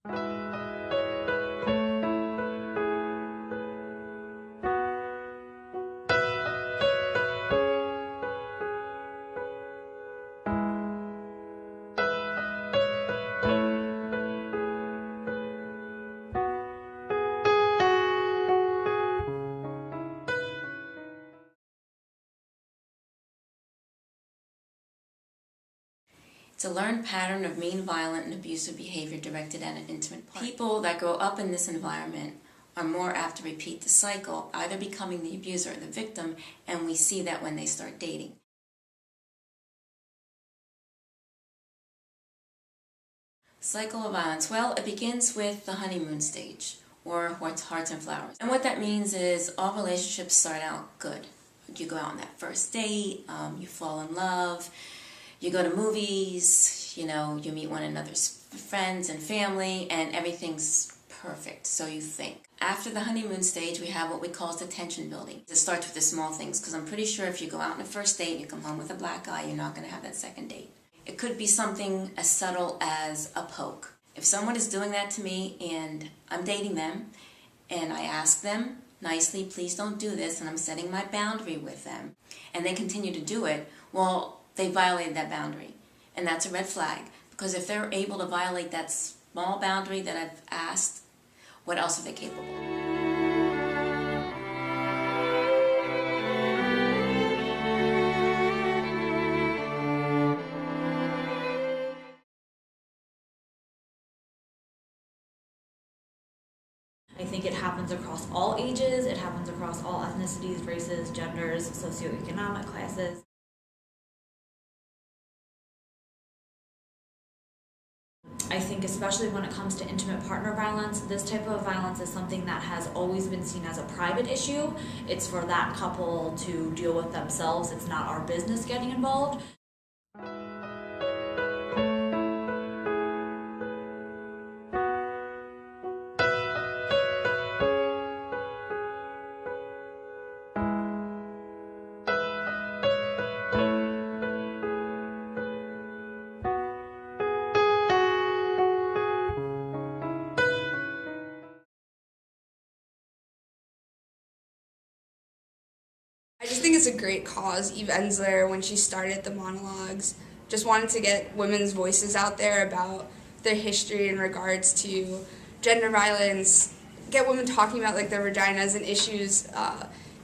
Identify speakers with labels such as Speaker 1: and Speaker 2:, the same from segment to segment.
Speaker 1: It's a learned pattern of mean, violent, and abusive behavior directed at an intimate partner. People that grow up in this environment are more apt to repeat the cycle, either becoming the abuser or the victim, and we see that when they start dating. Cycle of violence. Well, it begins with the honeymoon stage, or hearts and flowers. And what that means is all relationships start out good. You go out on that first date, you fall in love, you go to movies, you meet one another's friends and family, and everything's perfect, so you think. After the honeymoon stage, we have what we call the tension building. It starts with the small things, because I'm pretty sure if you go out on a first date and you come home with a black eye, you're not going to have that second date. It could be something as subtle as a poke. If someone is doing that to me and I'm dating them, and I ask them nicely, please don't do this, and I'm setting my boundary with them, and they continue to do it, well, they violated that boundary. And that's a red flag, because if they're able to violate that small boundary that I've asked, what else are they capable of?
Speaker 2: I think it happens across all ages, it happens across all ethnicities, races, genders, socioeconomic classes. I think especially when it comes to intimate partner violence, this type of violence is something that has always been seen as a private issue. It's for that couple to deal with themselves. It's not our business getting involved.
Speaker 3: I just think it's a great cause. Eve Ensler, when she started the monologues, just wanted to get women's voices out there about their history in regards to gender violence, get women talking about their vaginas and issues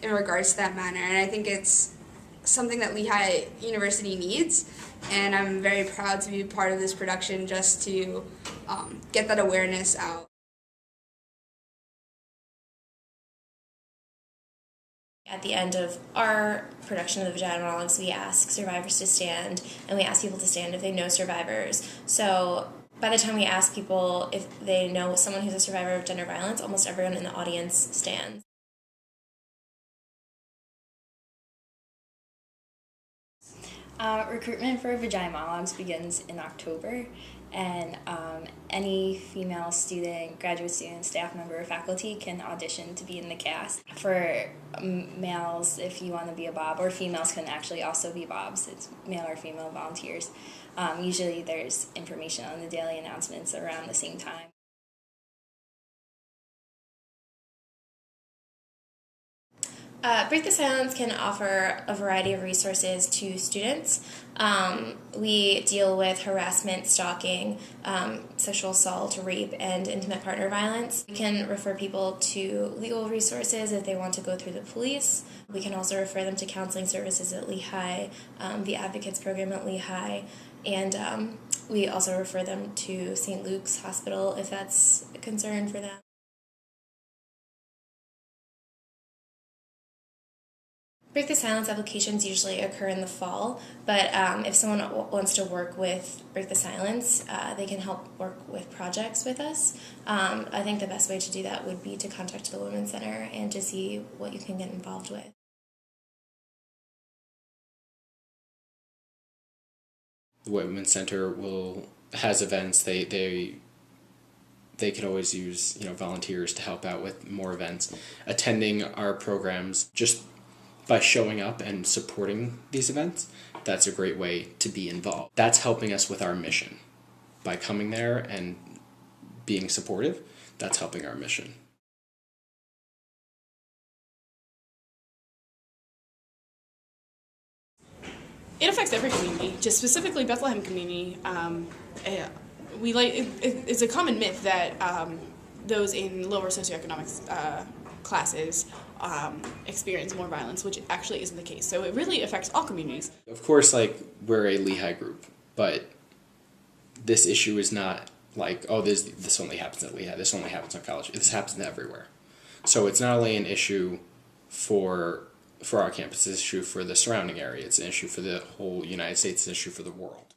Speaker 3: in regards to that manner. And I think it's something that Lehigh University needs, and I'm very proud to be part of this production just to get that awareness out.
Speaker 4: At the end of our production of the vagina monologues, we ask survivors to stand, and we ask people to stand if they know survivors. So by the time we ask people if they know someone who's a survivor of gender violence, almost everyone in the audience stands.
Speaker 5: Recruitment for Vagina Monologues begins in October, and any female student, graduate student, staff member, or faculty can audition to be in the cast. For males, if you want to be a Bob, or females can actually also be Bobs. It's male or female volunteers. Usually there's information on the daily announcements around the same time.
Speaker 4: Break the Silence can offer a variety of resources to students. We deal with harassment, stalking, sexual assault, rape, and intimate partner violence. We can refer people to legal resources if they want to go through the police. We can also refer them to counseling services at Lehigh, the Advocates Program at Lehigh, and we also refer them to St. Luke's Hospital if that's a concern for them. Break the Silence applications usually occur in the fall, but if someone wants to work with Break the Silence, they can help work with projects with us. I think the best way to do that would be to contact the Women's Center and to see what you can get involved with.
Speaker 6: The Women's Center has events. They can always use volunteers to help out with more events. Attending our programs just by showing up and supporting these events, that's a great way to be involved. That's helping us with our mission by coming there and being supportive, that's helping our mission.
Speaker 7: It affects every community, just specifically Bethlehem community. It's a common myth that those in lower socioeconomic classes experience more violence, which actually isn't the case. So it really affects all communities.
Speaker 6: Of course, like, we're a Lehigh group, but this issue is not like, oh, this only happens at Lehigh, this only happens on college. This happens everywhere. So it's not only an issue for our campus, it's an issue for the surrounding area, it's an issue for the whole United States, it's an issue for the world.